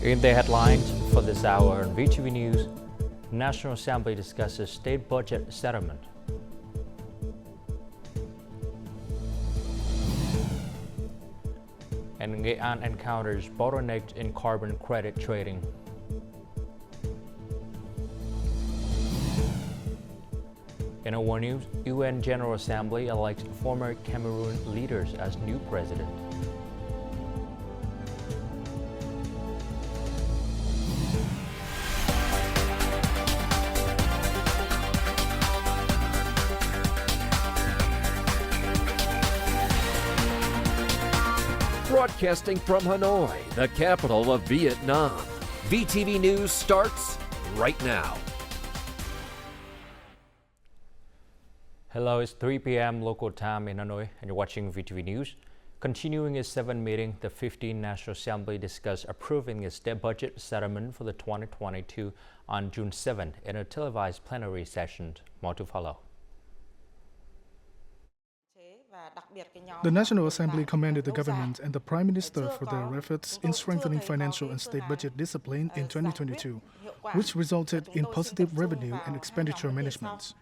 In the headlines for this hour on VTV News, National Assembly discusses state budget settlement. NGHE encounters bottlenecks in carbon credit trading. In our news, UN General Assembly elects former Cameroon leaders as new president. Broadcasting from Hanoi, the capital of Vietnam. VTV News starts right now. Hello, it's 3 p.m. local time in Hanoi, and you're watching VTV News. Continuing its 7th meeting, the 15th National Assembly discussed approving its state budget settlement for the 2022 on June 7 in a televised plenary session. More to follow. The National Assembly commended the government and the Prime Minister for their efforts in strengthening financial and state budget discipline in 2022, which resulted in positive revenue and expenditure management.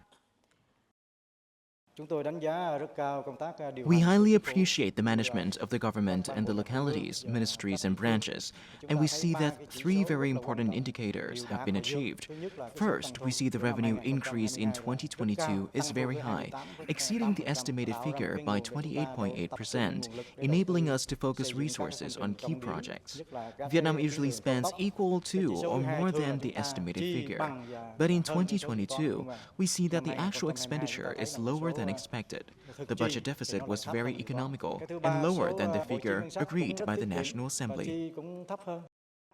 We highly appreciate the management of the government and the localities, ministries and branches, and we see that 3 very important indicators have been achieved. First, we see the revenue increase in 2022 is very high, exceeding the estimated figure by 28.8%, enabling us to focus resources on key projects. Vietnam usually spends equal to or more than the estimated figure, but in 2022, we see that the actual expenditure is lower than expected. The budget deficit was very economical and lower than the figure agreed by the National Assembly.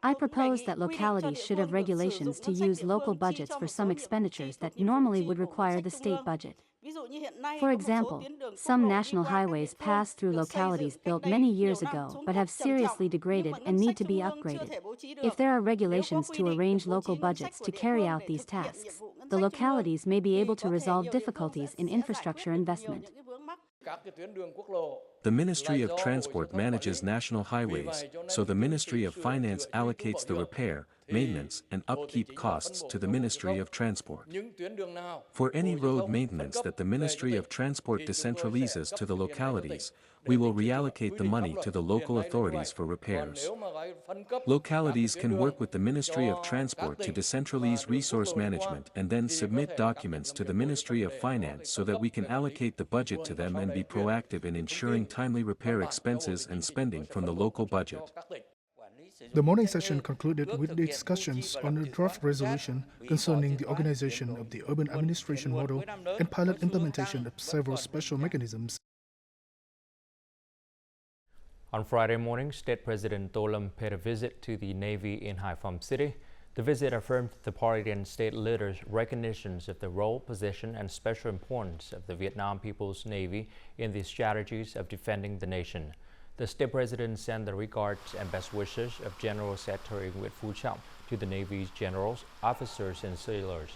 I propose that localities should have regulations to use local budgets for some expenditures that normally would require the state budget. For example, some national highways pass through localities built many years ago but have seriously degraded and need to be upgraded. If there are regulations to arrange local budgets to carry out these tasks, the localities may be able to resolve difficulties in infrastructure investment. The Ministry of Transport manages national highways, so the Ministry of Finance allocates the repair, maintenance, and upkeep costs to the Ministry of Transport. For any road maintenance that the Ministry of Transport decentralizes to the localities, we will reallocate the money to the local authorities for repairs. Localities can work with the Ministry of Transport to decentralize resource management and then submit documents to the Ministry of Finance so that we can allocate the budget to them and be proactive in ensuring timely repair expenses and spending from the local budget. The morning session concluded with discussions on a draft resolution concerning the organization of the urban administration model and pilot implementation of several special mechanisms. On Friday morning, State President Tô Lâm paid a visit to the Navy in Hai Phong City. The visit affirmed the party and state leaders' recognitions of the role, position, and special importance of the Vietnam People's Navy in the strategies of defending the nation. The State President sent the regards and best wishes of General Secretary Nguyễn Phú Trọng to the Navy's generals, officers, and sailors.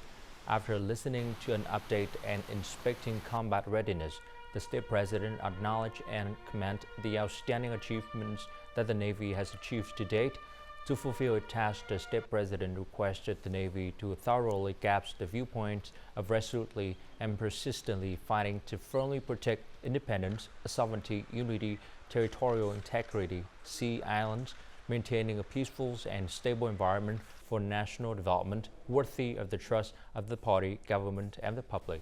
After listening to an update and inspecting combat readiness, the State President acknowledged and commended the outstanding achievements that the Navy has achieved to date. To fulfill its task, the State President requested the Navy to thoroughly grasp the viewpoints of resolutely and persistently fighting to firmly protect independence, sovereignty, unity, territorial integrity, sea islands, maintaining a peaceful and stable environment for national development worthy of the trust of the party, government, and the public.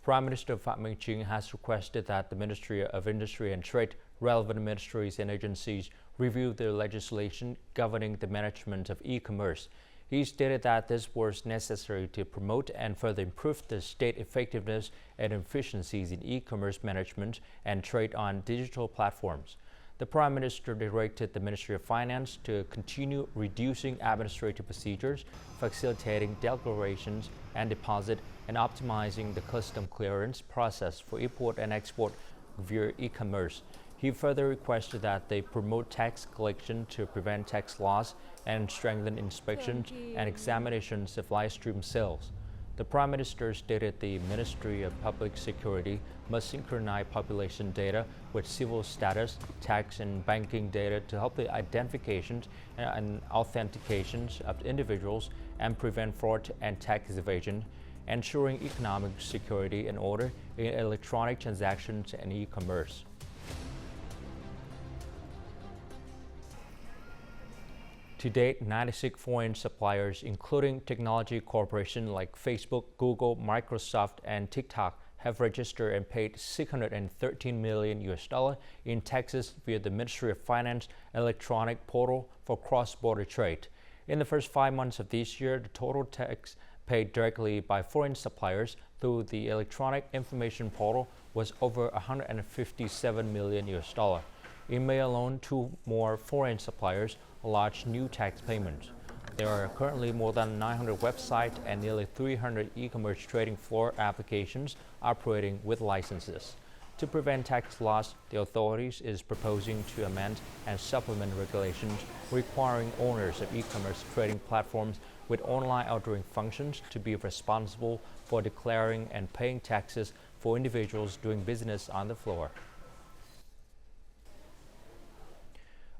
Prime Minister Phạm Minh Chính has requested that the Ministry of Industry and Trade, relevant ministries and agencies review the legislation governing the management of e-commerce. He stated that this was necessary to promote and further improve the state effectiveness and efficiencies in e-commerce management and trade on digital platforms. The Prime Minister directed the Ministry of Finance to continue reducing administrative procedures, facilitating declarations and deposit, and optimizing the custom clearance process for import and export via e-commerce. He further requested that they promote tax collection to prevent tax loss and strengthen inspections and examinations of live stream sales. The Prime Minister stated the Ministry of Public Security must synchronize population data with civil status, tax and banking data to help the identifications and authentications of individuals and prevent fraud and tax evasion, ensuring economic security and order in electronic transactions and e-commerce. To date, 96 foreign suppliers, including technology corporations like Facebook, Google, Microsoft, and TikTok, have registered and paid $613 million in taxes via the Ministry of Finance electronic portal for cross-border trade. In the first 5 months of this year, the total tax paid directly by foreign suppliers through the electronic information portal was over $157 million. In May alone, 2 more foreign suppliers lodged new tax payments. There are currently more than 900 websites and nearly 300 e-commerce trading floor applications operating with licenses. To prevent tax loss, the authorities is proposing to amend and supplement regulations requiring owners of e-commerce trading platforms with online ordering functions to be responsible for declaring and paying taxes for individuals doing business on the floor.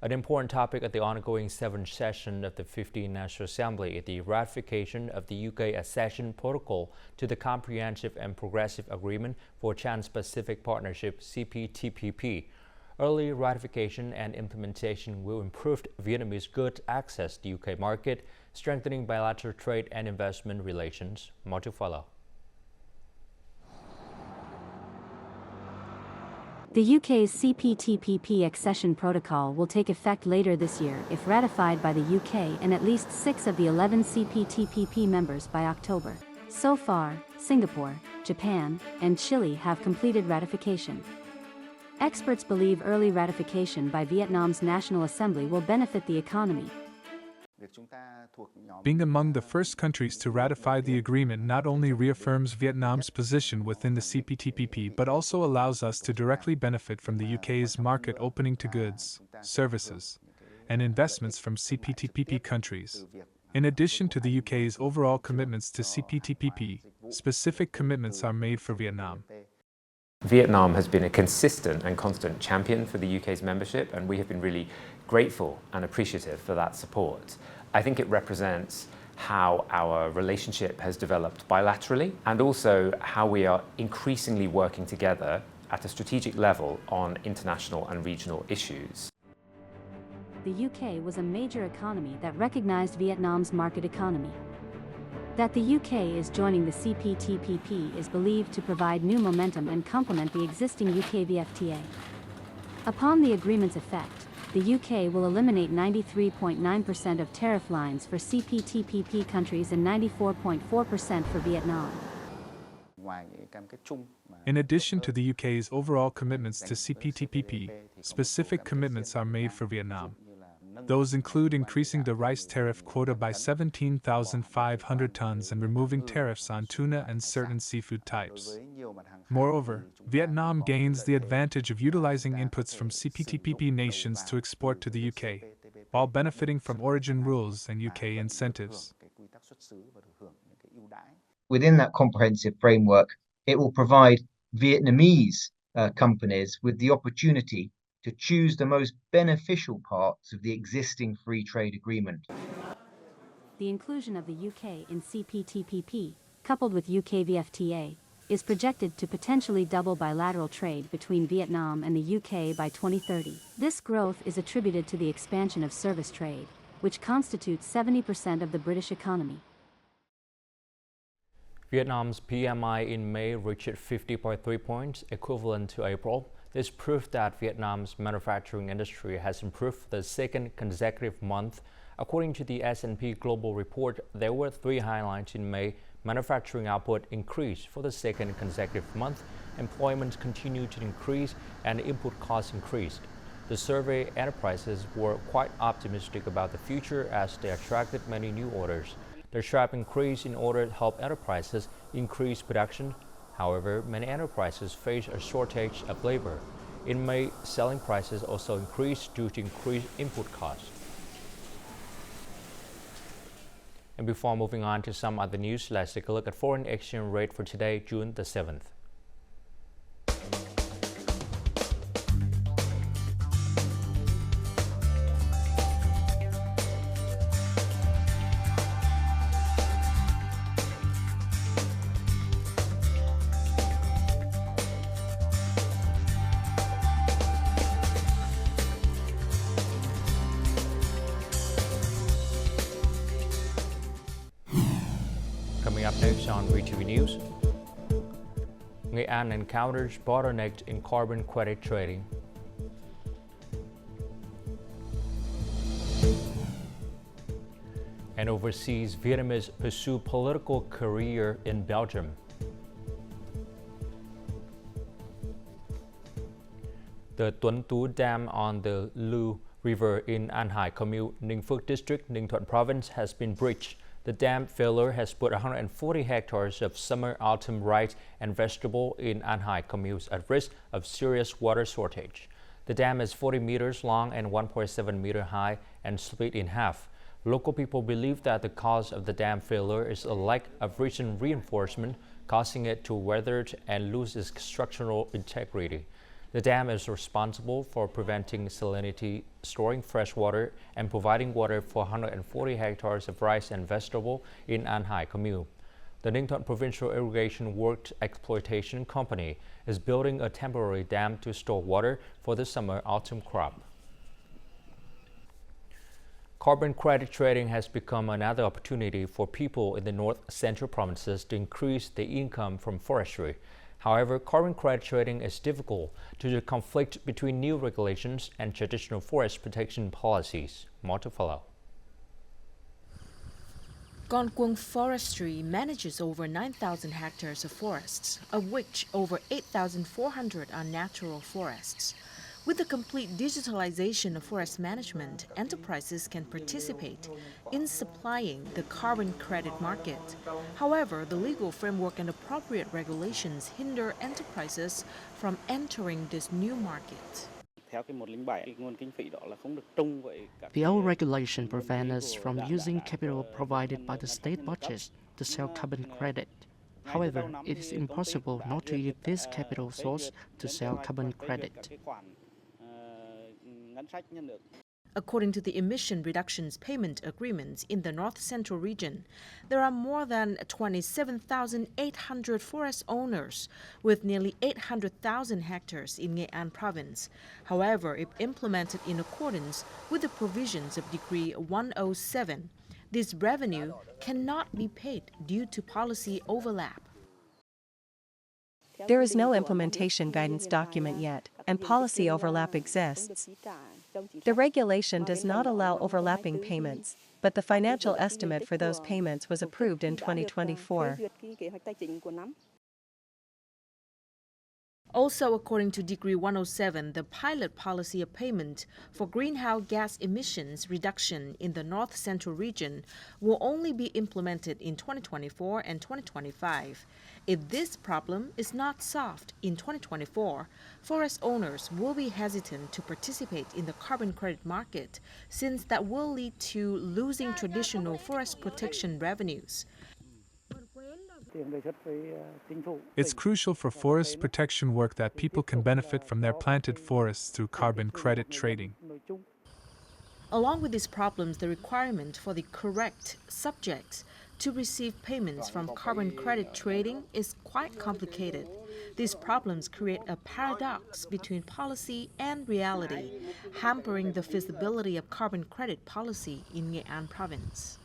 An important topic at the ongoing 7th session of the 15th National Assembly is the ratification of the UK accession protocol to the Comprehensive and Progressive Agreement for Trans-Pacific Partnership (CPTPP). Early ratification and implementation will improve Vietnamese goods access to UK market, strengthening bilateral trade and investment relations. More to follow. The UK's CPTPP accession protocol will take effect later this year if ratified by the UK and at least 6 of the 11 CPTPP members by October. So far, Singapore, Japan, and Chile have completed ratification. Experts believe early ratification by Vietnam's National Assembly will benefit the economy. Being among the first countries to ratify the agreement not only reaffirms Vietnam's position within the CPTPP but also allows us to directly benefit from the UK's market opening to goods, services, and investments from CPTPP countries. In addition to the UK's overall commitments to CPTPP, specific commitments are made for Vietnam. Vietnam has been a consistent and constant champion for the UK's membership, and we have been really grateful and appreciative for that support. I think it represents how our relationship has developed bilaterally and also how we are increasingly working together at a strategic level on international and regional issues. The UK was a major economy that recognized Vietnam's market economy. That the UK is joining the CPTPP is believed to provide new momentum and complement the existing UK VFTA. Upon the agreement's effect, the UK will eliminate 93.9% of tariff lines for CPTPP countries and 94.4% for Vietnam. In addition to the UK's overall commitments to CPTPP, specific commitments are made for Vietnam. Those include increasing the rice tariff quota by 17,500 tons and removing tariffs on tuna and certain seafood types. Moreover, Vietnam gains the advantage of utilizing inputs from CPTPP nations to export to the UK, while benefiting from origin rules and UK incentives. Within that comprehensive framework, it will provide Vietnamese companies with the opportunity to choose the most beneficial parts of the existing free trade agreement. The inclusion of the UK in CPTPP, coupled with UK VFTA, is projected to potentially double bilateral trade between Vietnam and the UK by 2030. This growth is attributed to the expansion of service trade, which constitutes 70% of the British economy. Vietnam's PMI in May reached 50.3 points, equivalent to April. This proved that Vietnam's manufacturing industry has improved for the second consecutive month. According to the S&P Global Report, there were 3 highlights in May. Manufacturing output increased for the second consecutive month, employment continued to increase, and input costs increased. The survey enterprises were quite optimistic about the future as they attracted many new orders. The sharp increase in orders helped enterprises increase production. However, many enterprises face a shortage of labor. In May, selling prices also increased due to increased input costs. And before moving on to some other news, let's take a look at foreign exchange rate for today, June the 7th. Coming up next on VTV News, Nghệ An encounters bottlenecks in carbon credit trading. And overseas, Vietnamese pursue political career in Belgium. The Tuấn Tú Dam on the Lu River in An Hai Commune, Ninh Phước District, Ninh Thuận Province has been breached. The dam failure has put 140 hectares of summer-autumn rice and vegetable in An Hai communes at risk of serious water shortage. The dam is 40 meters long and 1.7 meter high and split in half. Local people believe that the cause of the dam failure is a lack of recent reinforcement, causing it to weather and lose its structural integrity. The dam is responsible for preventing salinity, storing fresh water, and providing water for 140 hectares of rice and vegetable in An Hai Commune. The Ninh Thuận Provincial Irrigation Works Exploitation Company is building a temporary dam to store water for the summer-autumn crop. Carbon credit trading has become another opportunity for people in the north-central provinces to increase their income from forestry. However, carbon credit trading is difficult due to the conflict between new regulations and traditional forest protection policies. More to follow. Con Cuông Forestry manages over 9,000 hectares of forests, of which over 8,400 are natural forests. With the complete digitalization of forest management, enterprises can participate in supplying the carbon credit market. However, the legal framework and appropriate regulations hinder enterprises from entering this new market. The old regulation prevents us from using capital provided by the state budget to sell carbon credit. However, it is impossible not to use this capital source to sell carbon credit. According to the emission reductions payment agreements in the North Central region, there are more than 27,800 forest owners with nearly 800,000 hectares in Nghệ An province. However, if implemented in accordance with the provisions of Decree 107, this revenue cannot be paid due to policy overlap. There is no implementation guidance document yet, and policy overlap exists. The regulation does not allow overlapping payments, but the financial estimate for those payments was approved in 2024. Also, according to Decree 107, the pilot policy of payment for greenhouse gas emissions reduction in the North Central region will only be implemented in 2024 and 2025. If this problem is not solved in 2024, forest owners will be hesitant to participate in the carbon credit market, since that will lead to losing traditional forest protection revenues. It's crucial for forest protection work that people can benefit from their planted forests through carbon credit trading. Along with these problems, the requirement for the correct subjects to receive payments from carbon credit trading is quite complicated. These problems create a paradox between policy and reality, hampering the feasibility of carbon credit policy in Nghệ An province.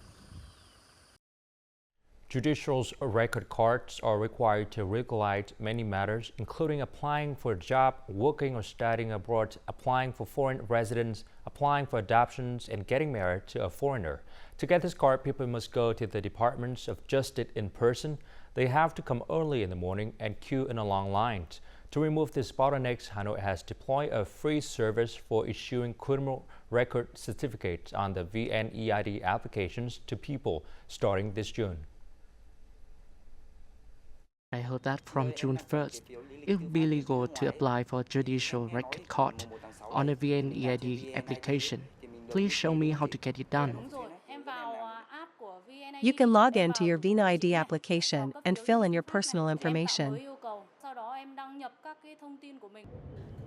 Judicial record cards are required to regulate many matters, including applying for a job, working or studying abroad, applying for foreign residence, applying for adoptions, and getting married to a foreigner. To get this card, people must go to the departments of justice in person. They have to come early in the morning and queue in a long line. To remove these bottlenecks, Hanoi has deployed a free service for issuing criminal record certificates on the VNEID applications to people starting this June. I heard that from June 1st, it will be legal to apply for a judicial record card on a VNEID application. Please show me how to get it done. You can log in to your VNID application and fill in your personal information.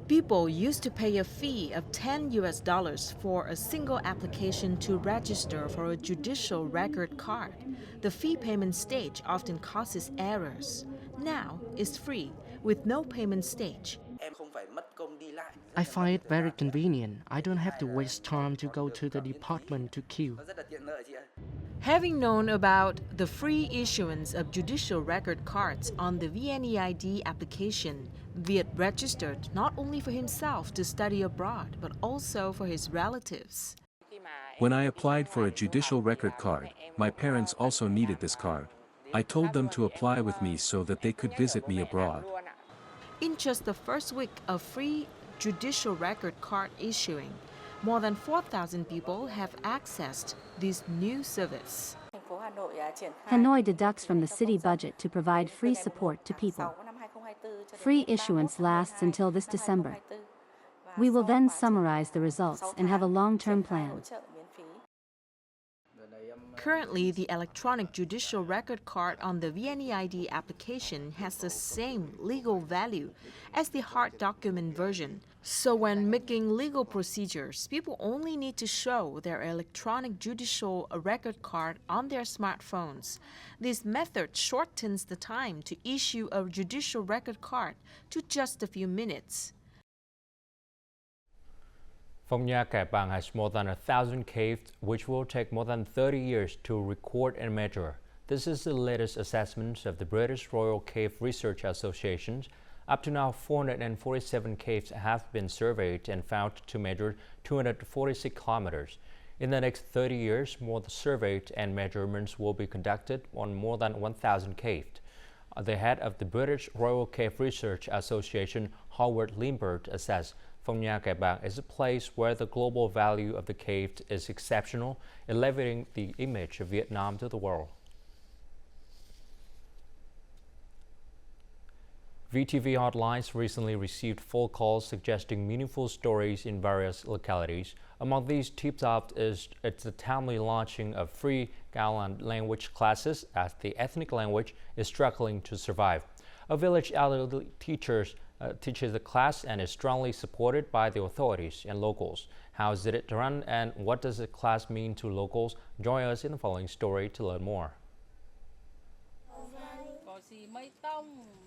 People used to pay a fee of $10 for a single application to register for a judicial record card. The fee payment stage often causes errors. Now it's free with no payment stage. I find it very convenient. I don't have to waste time to go to the department to queue. Having known about the free issuance of judicial record cards on the VNEID application, Viet registered not only for himself to study abroad, but also for his relatives. When I applied for a judicial record card, my parents also needed this card. I told them to apply with me so that they could visit me abroad. In just the first week of free judicial record card issuing, more than 4,000 people have accessed this new service. Hanoi deducts from the city budget to provide free support to people. Free issuance lasts until this December. We will then summarize the results and have a long-term plan. Currently, the electronic judicial record card on the VNEID application has the same legal value as the hard document version. So when making legal procedures, people only need to show their electronic judicial record card on their smartphones. This method shortens the time to issue a judicial record card to just a few minutes. Phong Nha has more than 1,000 caves, which will take more than 30 years to record and measure. This is the latest assessment of the British Royal Cave Research Association. Up to now, 447 caves have been surveyed and found to measure 246 kilometers. In the next 30 years, more surveys and measurements will be conducted on more than 1,000 caves. The head of the British Royal Cave Research Association, Howard Lindbergh, says Phong Nha is a place where the global value of the cave is exceptional, elevating the image of Vietnam to the world. VTV hotlines recently received phone calls suggesting meaningful stories in various localities. Among these tipped-off is the timely launching of free Cao Lan language classes as the ethnic language is struggling to survive. A village elderly teaches the class and is strongly supported by the authorities and locals. How is it run and what does the class mean to locals? Join us in the following story to learn more.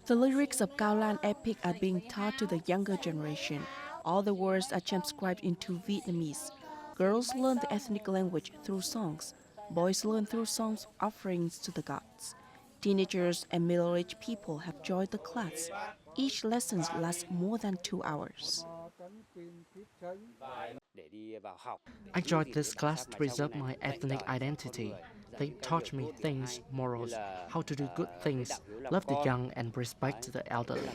The lyrics of Cao Lan epic are being taught to the younger generation. All the words are transcribed into Vietnamese. Girls learn the ethnic language through songs. Boys learn through songs offerings to the gods. Teenagers and middle-aged people have joined the class. Each lesson lasts more than 2 hours. I joined this class to preserve my ethnic identity. They taught me things, morals, how to do good things, love the young and respect the elderly.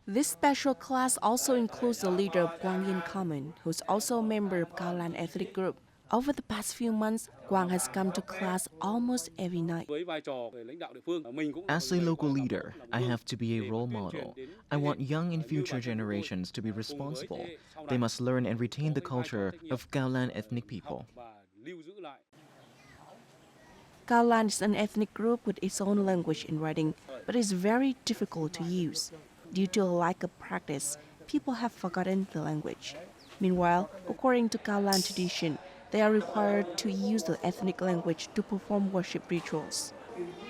This special class also includes the leader of Quang Yin Common, who's also a member of Cao Lan ethnic group. Over the past few months, Quang has come to class almost every night. As a local leader, I have to be a role model. I want young and future generations to be responsible. They must learn and retain the culture of Cao Lan ethnic people. Cao Lan is an ethnic group with its own language and writing, but it's very difficult to use. Due to a lack of practice, people have forgotten the language. Meanwhile, according to Cao Lan tradition, they are required to use the ethnic language to perform worship rituals.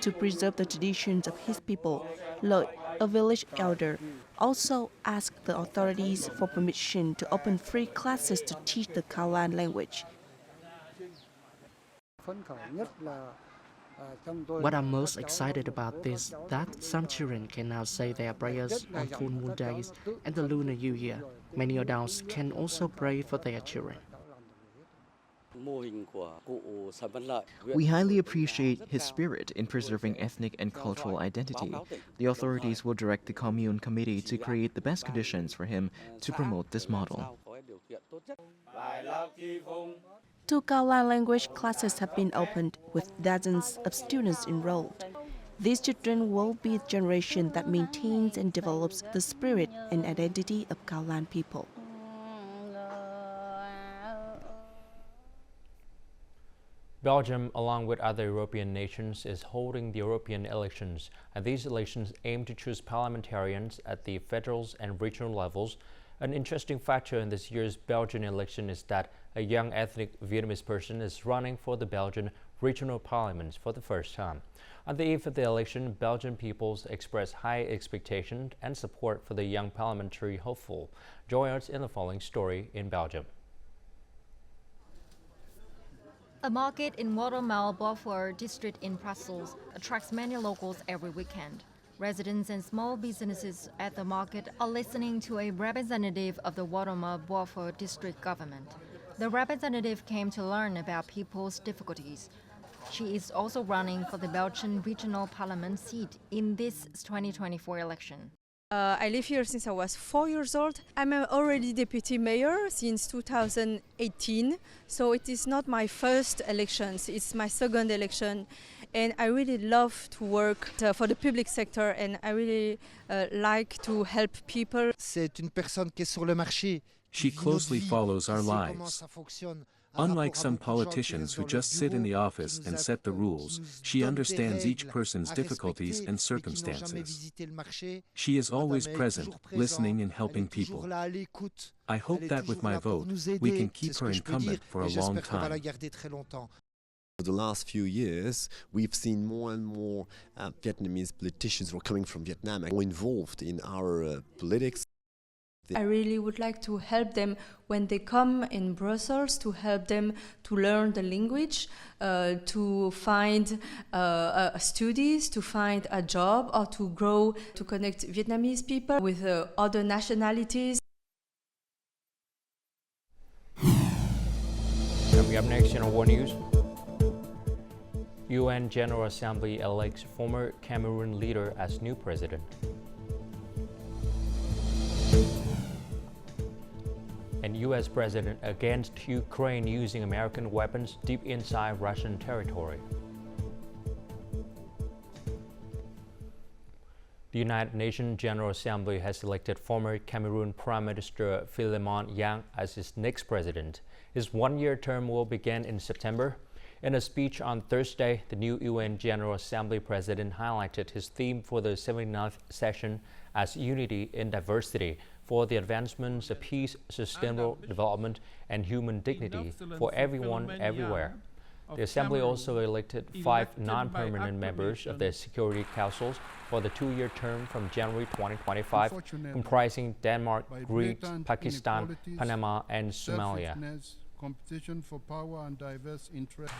To preserve the traditions of his people, Lợi, a village elder, also asked the authorities for permission to open free classes to teach the Cao Lan language. What I'm most excited about is that some children can now say their prayers on full moon days and the Lunar New Year. Many adults can also pray for their children. We highly appreciate his spirit in preserving ethnic and cultural identity. The authorities will direct the commune committee to create the best conditions for him to promote this model. 2 Cao Lan language classes have been opened with dozens of students enrolled. These children will be the generation that maintains and develops the spirit and identity of Cao Lan people. Belgium, along with other European nations, is holding the European elections, and these elections aim to choose parliamentarians at the federal and regional levels. An interesting factor in this year's Belgian election is that a young ethnic Vietnamese person is running for the Belgian regional parliament for the first time. On the eve of the election, Belgian peoples expressed high expectations and support for the young parliamentary hopeful. Join us in the following story in Belgium. A market in Watermael-Beaufort district in Brussels attracts many locals every weekend. Residents and small businesses at the market are listening to a representative of the Watermael-Beaufort district government. The representative came to learn about people's difficulties. She is also running for the Belgian regional parliament seat in this 2024 election. I live here since I was 4 years old. I'm already deputy mayor since 2018, so it is not my first election, it's my second election. And I really love to work for the public sector, and I really like to help people. C'est une personne qui est sur le marché. She closely follows our lives. Unlike some politicians who just sit in the office and set the rules, she understands each person's difficulties and circumstances. She is always present, listening and helping people. I hope that with my vote, we can keep her incumbent for a long time. For the last few years, we've seen more and more Vietnamese politicians who are coming from Vietnam more involved in our politics. I really would like to help them when they come in Brussels, to help them to learn the language, to find studies, to find a job, or to grow, to connect Vietnamese people with other nationalities. Coming up next in our World News, UN General Assembly elects former Cameroon leader as new president. And U.S. President against Ukraine using American weapons deep inside Russian territory. The United Nations General Assembly has elected former Cameroon Prime Minister Phie as its next president. His one-year term will begin in September. In a speech on Thursday, the new UN General Assembly president highlighted his theme for the 79th session as Unity in Diversity, for the advancements of peace, sustainable development, and human dignity for everyone, everywhere. The Assembly also elected 5 non-permanent members of the Security Councils for the 2-year term from January 2025, comprising Denmark, Greece, Pakistan, Panama, and Somalia. Competition for power and diverse interests.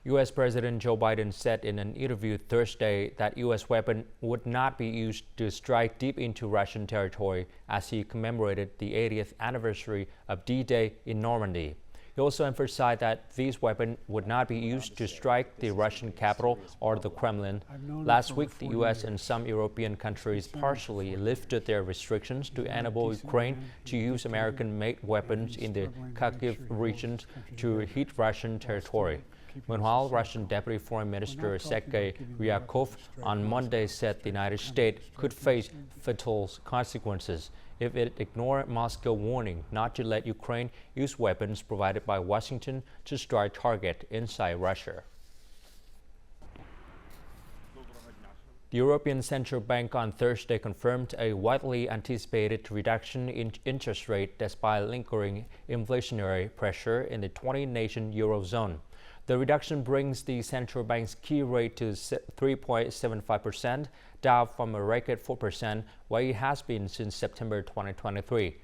U.S. President Joe Biden said in an interview Thursday that U.S. weapons would not be used to strike deep into Russian territory as he commemorated the 80th anniversary of D-Day in Normandy. He also emphasized that these weapons would not be used to strike the Russian capital or the Kremlin. Last week, the U.S. and some European countries partially lifted their restrictions to enable Ukraine to use American-made weapons in the Kharkiv region to hit Russian territory. Meanwhile, Russian Deputy Foreign Minister Sergei Ryabkov on Monday said the United States could face fatal consequences if it ignored Moscow's warning not to let Ukraine use weapons provided by Washington to strike targets inside Russia. The European Central Bank on Thursday confirmed a widely anticipated reduction in interest rate despite lingering inflationary pressure in the 20-nation Eurozone. The reduction brings the central bank's key rate to 3.75%, down from a record 4% where it has been since September 2023.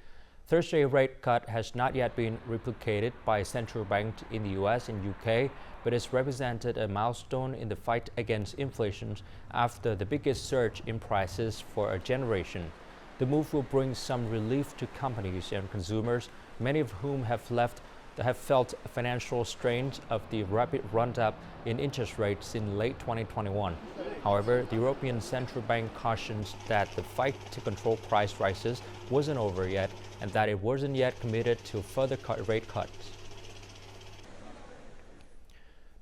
Thursday's rate cut has not yet been replicated by central banks in the US and UK, but it's represented a milestone in the fight against inflation after the biggest surge in prices for a generation. The move will bring some relief to companies and consumers, many of whom have felt financial strains of the rapid run-up in interest rates in late 2021. However, the European Central Bank cautions that the fight to control price rises wasn't over yet and that it wasn't yet committed to further rate cuts.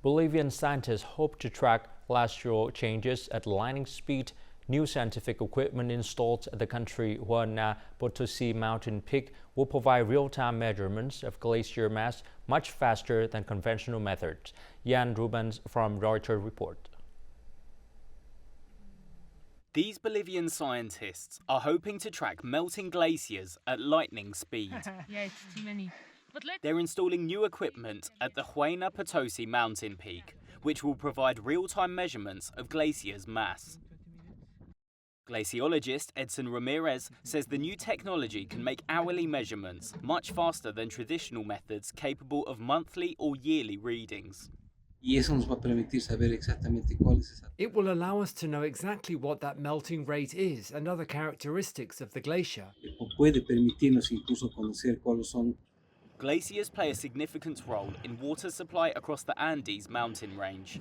Bolivian scientists hope to track glacial changes at lightning speed New scientific equipment installed at the country Phong Nha Potosi mountain peak will provide real-time measurements of glacier mass much faster than conventional methods. Jan Rubens from Reuters report. These Bolivian scientists are hoping to track melting glaciers at lightning speed. Yeah, it's too many. They're installing new equipment at the Phong Nha Potosi mountain peak, which will provide real-time measurements of glaciers' mass. Glaciologist Edson Ramirez says the new technology can make hourly measurements much faster than traditional methods capable of monthly or yearly readings. It will allow us to know exactly what that melting rate is and other characteristics of the glacier. Glaciers play a significant role in water supply across the Andes mountain range.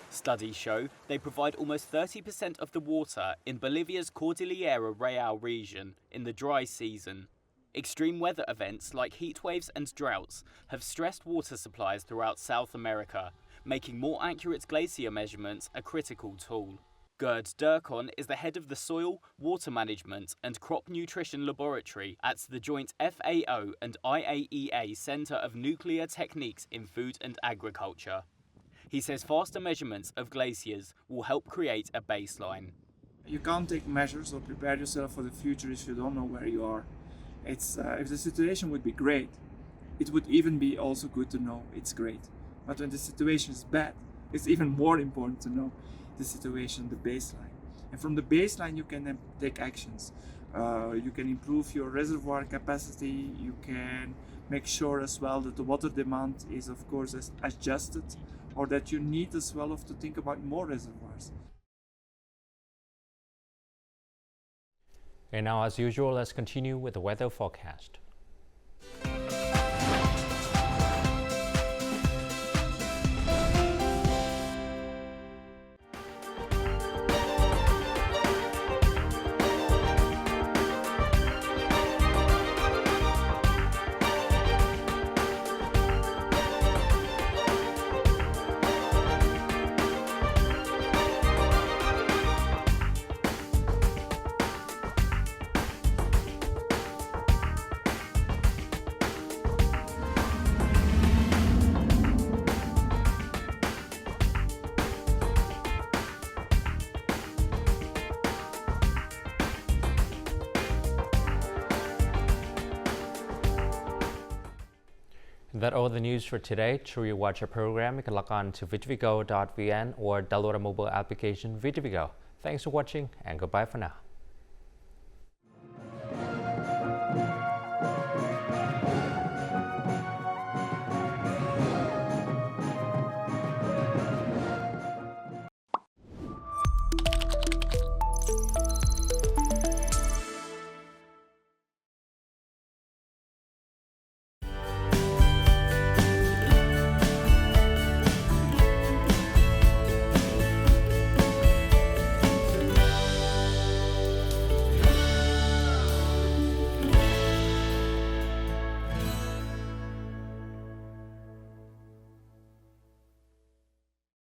Studies show they provide almost 30% of the water in Bolivia's Cordillera Real region in the dry season. Extreme weather events like heat waves and droughts have stressed water supplies throughout South America, making more accurate glacier measurements a critical tool. Gerd Durkon is the head of the Soil, Water Management and Crop Nutrition Laboratory at the joint FAO and IAEA Center of Nuclear Techniques in Food and Agriculture. He says faster measurements of glaciers will help create a baseline. You can't take measures or prepare yourself for the future if you don't know where you are. If the situation would be great, it would even be also good to know it's great. But when the situation is bad, it's even more important to know the situation, the baseline. And from the baseline, you can then take actions. You can improve your reservoir capacity. You can make sure as well that the water demand is, of course, adjusted, or that you need as well to think about more reservoirs. And now, as usual, let's continue with the weather forecast. That's all the news for today. To rewatch our program, you can log on to VTVgo.vn or download our mobile application VTVgo. Thanks for watching and goodbye for now.